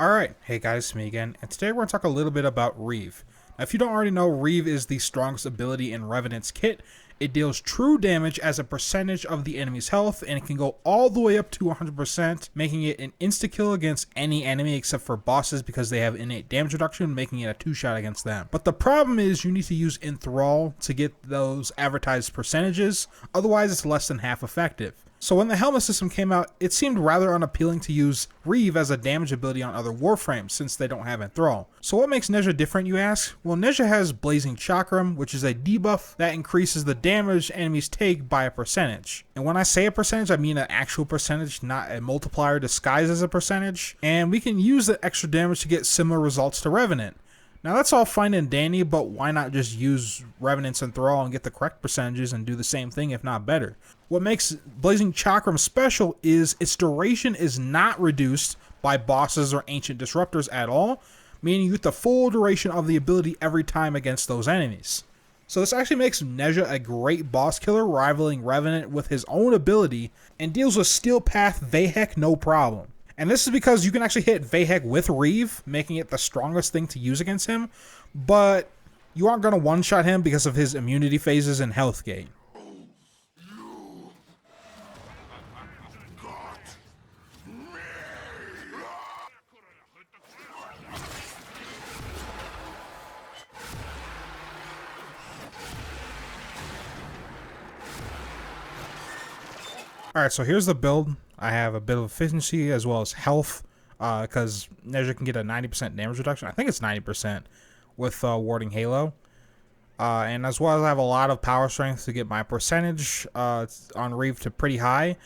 Alright, hey guys, it's me again, and today we're going to talk a little bit about Reave. Now, if you don't already know, Reave is the strongest ability in Revenant's kit. It deals true damage as a percentage of the enemy's health, and it can go all the way up to 100%, making it an insta-kill against any enemy except for bosses because they have innate damage reduction, making it a two-shot against them. But the problem is you need to use enthrall to get those advertised percentages, otherwise it's less than half effective. So when the helmet system came out, it seemed rather unappealing to use Reave as a damage ability on other Warframes since they don't have enthrall. So what makes Nezha different, you ask? Well, Nezha has blazing chakram, which is a debuff that increases the damage enemies take by a percentage. And when I say a percentage, I mean an actual percentage, not a multiplier disguised as a percentage. And we can use the extra damage to get similar results to Revenant. Now that's all fine and dandy, but why not just use Revenant's enthrall and get the correct percentages and do the same thing, if not better? What makes Blazing Chakram special is its duration is not reduced by bosses or ancient disruptors at all, meaning you get the full duration of the ability every time against those enemies. So this actually makes Nezha a great boss killer, rivaling Revenant with his own ability, and deals with Steel Path Vahek no problem. And this is because you can actually hit Vahek with Reave, making it the strongest thing to use against him, but you aren't going to one-shot him because of his immunity phases and health gain. Alright, so here's the build. I have a bit of efficiency as well as health, because Nezha can get a 90% damage reduction. I think it's 90% with Warding Halo. And as well as I have a lot of power strength to get my percentage on Reave to pretty high.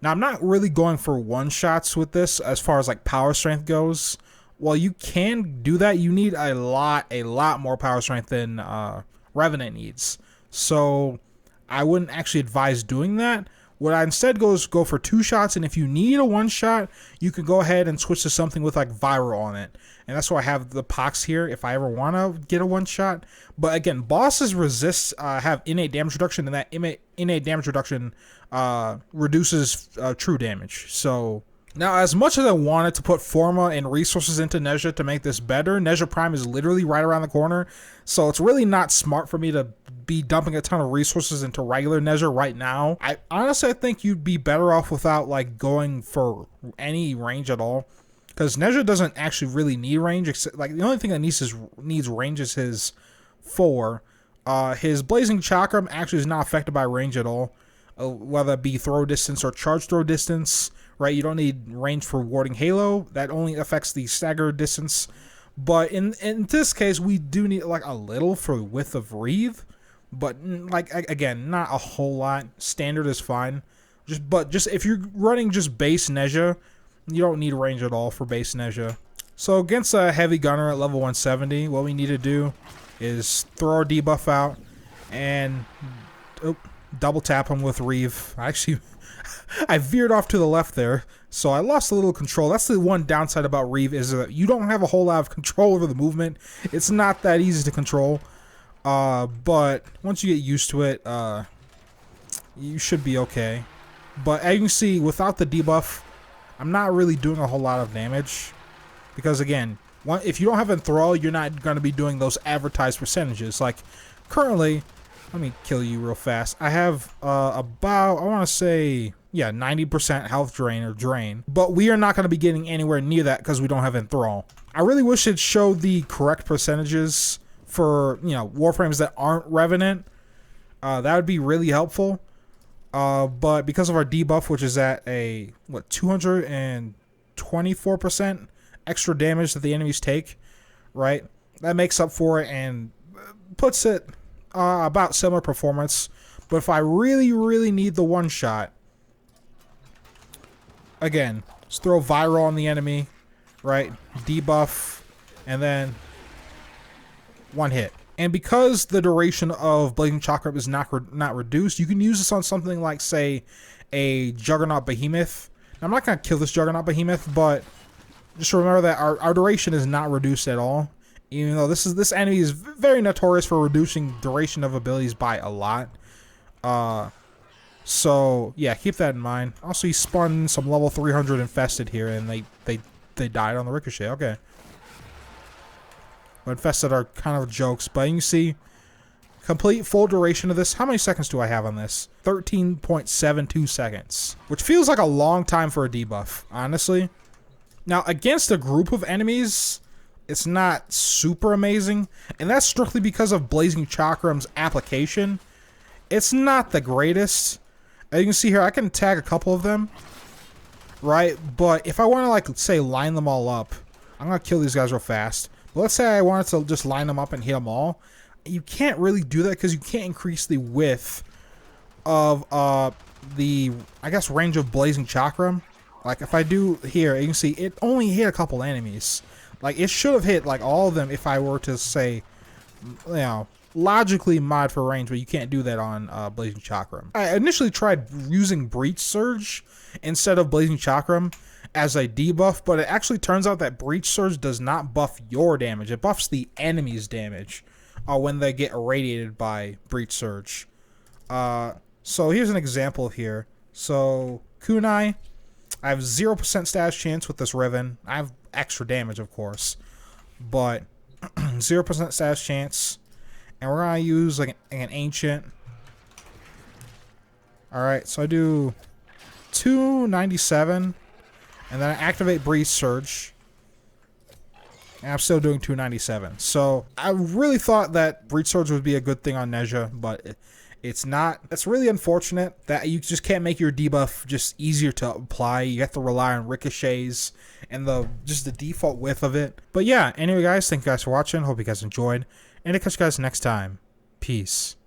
Now, I'm not really going for one-shots with this as far as like power strength goes. While you can do that, you need a lot more power strength than Revenant needs. So I wouldn't actually advise doing that. What I instead go is go for 2 shots, and if you need a 1 shot, you can go ahead and switch to something with like viral on it. And that's why I have the pox here if I ever want to get a 1 shot. But again, bosses resist have innate damage reduction, and that innate damage reduction reduces true damage. So now, as much as I wanted to put Forma and resources into Nezha to make this better, Nezha Prime is literally right around the corner. So it's really not smart for me to be dumping a ton of resources into regular Nezha right now. I honestly think you'd be better off without like going for any range at all, because Nezha doesn't actually really need range. Except, like, the only thing that needs range is his 4. His Blazing Chakram actually is not affected by range at all, whether it be throw distance or charge throw distance. Right, you don't need range for Warding Halo. That only affects the stagger distance. But in this case, we do need like a little for width of Reave. But like, again, not a whole lot. Standard is fine. Just if you're running just base Nezha, you don't need range at all for base Nezha. So against a heavy gunner at level 170, what we need to do is throw our debuff out and double tap him with Reave. Actually, I veered off to the left there, so I lost a little control. That's the one downside about Reave, is that you don't have a whole lot of control over the movement. It's not that easy to control. But once you get used to it, you should be okay. But as you can see, without the debuff, I'm not really doing a whole lot of damage. Because again, if you don't have enthrall, you're not going to be doing those advertised percentages. Like, currently, let me kill you real fast. I have about, I want to say, yeah, 90% health drain. But we are not going to be getting anywhere near that because we don't have enthrall. I really wish it showed the correct percentages for, you know, Warframes that aren't Revenant. That would be really helpful. But because of our debuff, which is at a, 224% extra damage that the enemies take, right? That makes up for it and puts it about similar performance. But if I really need the 1 shot, again, just throw viral on the enemy, right? Debuff, and then 1 hit. And because the duration of Blazing Chakram is not reduced, you can use this on something like, say, a Juggernaut Behemoth. Now, I'm not going to kill this Juggernaut Behemoth, but just remember that our duration is not reduced at all. Even though this enemy is very notorious for reducing duration of abilities by a lot. So yeah, keep that in mind. Also, he spun some level 300 infested here, and they they died on the ricochet. Okay. But infested are kind of jokes. But you can see, complete full duration of this. How many seconds do I have on this? 13.72 seconds. Which feels like a long time for a debuff, honestly. Now, against a group of enemies, it's not super amazing. And that's strictly because of Blazing Chakram's application. It's not the greatest. As you can see here, I can tag a couple of them. Right? But if I want to, like, say, line them all up, I'm going to kill these guys real fast. But let's say I wanted to just line them up and hit them all. You can't really do that because you can't increase the width of the, I guess, range of Blazing Chakram. Like, if I do here, you can see it only hit a couple enemies. Like, it should have hit, like, all of them if I were to say, you know, logically mod for range, but you can't do that on Blazing Chakram. I initially tried using Breach Surge instead of Blazing Chakram as a debuff, but it actually turns out that Breach Surge does not buff your damage. It buffs the enemy's damage when they get irradiated by Breach Surge. So here's an example here. So Kunai, I have 0% status chance with this Revenant. I have extra damage, of course, but 0% status chance. And we're going to use like an Ancient. Alright, so I do 297. And then I activate Breeze Surge. And I'm still doing 297. So I really thought that Breach Surge would be a good thing on Nezha, but it's not. It's really unfortunate that you just can't make your debuff just easier to apply. You have to rely on ricochets and just the default width of it. But yeah, anyway guys, thank you guys for watching. Hope you guys enjoyed. And I'll catch you guys next time. Peace.